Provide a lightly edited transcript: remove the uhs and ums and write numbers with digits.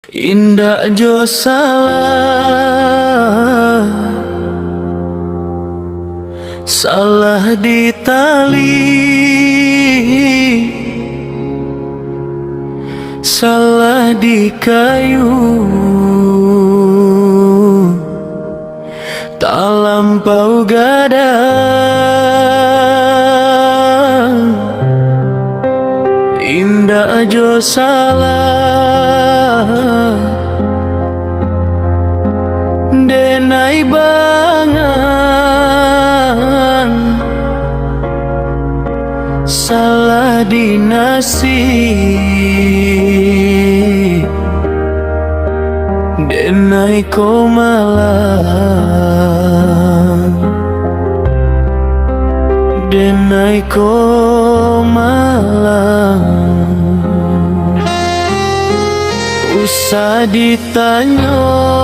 Indak jo salah di tali, salah di kayu, tak lampau gadang. Indak jo salah denai bangan, salah di nasi, denai ko malang, denai ko malang. Usah ditanya